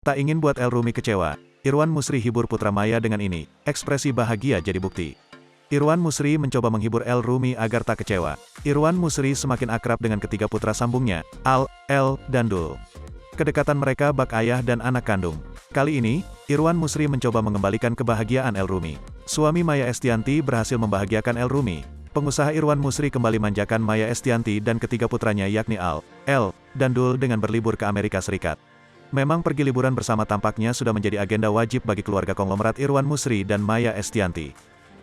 Tak ingin buat El Rumi kecewa, Irwan Musri hibur putra Maya dengan ini, ekspresi bahagia jadi bukti. Irwan Musri mencoba menghibur El Rumi agar tak kecewa. Irwan Musri semakin akrab dengan ketiga putra sambungnya, Al, El, dan Dul. Kedekatan mereka bak ayah dan anak kandung. Kali ini, Irwan Musri mencoba mengembalikan kebahagiaan El Rumi. Suami Maya Estianty berhasil membahagiakan El Rumi. Pengusaha Irwan Musri kembali manjakan Maya Estianty dan ketiga putranya yakni Al, El, dan Dul dengan berlibur ke Amerika Serikat. Memang pergi liburan bersama tampaknya sudah menjadi agenda wajib bagi keluarga konglomerat Irwan Musri dan Maya Estianty.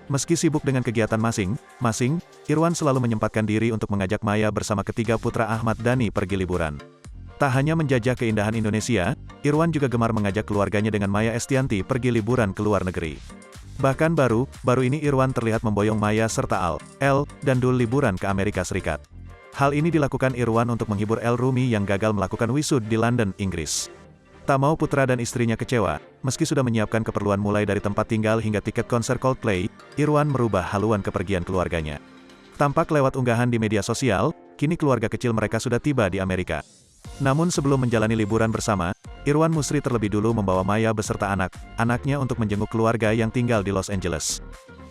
Meski sibuk dengan kegiatan masing-masing, Irwan selalu menyempatkan diri untuk mengajak Maya bersama ketiga putra Ahmad Dhani pergi liburan. Tak hanya menjajah keindahan Indonesia, Irwan juga gemar mengajak keluarganya dengan Maya Estianty pergi liburan ke luar negeri. Bahkan baru ini Irwan terlihat memboyong Maya serta Al, El, dan Dul liburan ke Amerika Serikat. Hal ini dilakukan Irwan untuk menghibur El Rumi yang gagal melakukan wisud di London, Inggris. Tak mau putra dan istrinya kecewa, meski sudah menyiapkan keperluan mulai dari tempat tinggal hingga tiket konser Coldplay, Irwan merubah haluan kepergian keluarganya. Tampak lewat unggahan di media sosial, kini keluarga kecil mereka sudah tiba di Amerika. Namun sebelum menjalani liburan bersama, Irwan Musri terlebih dulu membawa Maya beserta anak-anaknya untuk menjenguk keluarga yang tinggal di Los Angeles.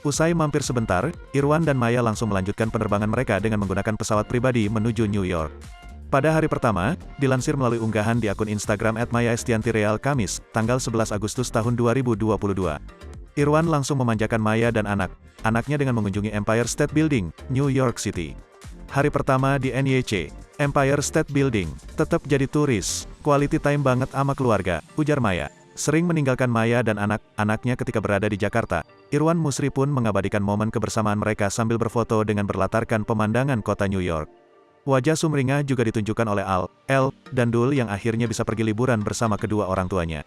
Usai mampir sebentar, Irwan dan Maya langsung melanjutkan penerbangan mereka dengan menggunakan pesawat pribadi menuju New York. Pada hari pertama, dilansir melalui unggahan di akun Instagram @maya_estianty_real Kamis, tanggal 11 Agustus tahun 2022. Irwan langsung memanjakan Maya dan anak-anaknya dengan mengunjungi Empire State Building, New York City. Hari pertama di NYC, Empire State Building, tetap jadi turis, quality time banget ama keluarga, ujar Maya. Sering meninggalkan Maya dan anak-anaknya ketika berada di Jakarta, Irwan Musri pun mengabadikan momen kebersamaan mereka sambil berfoto dengan berlatarkan pemandangan kota New York. Wajah sumringah juga ditunjukkan oleh Al, El, dan Dul yang akhirnya bisa pergi liburan bersama kedua orang tuanya.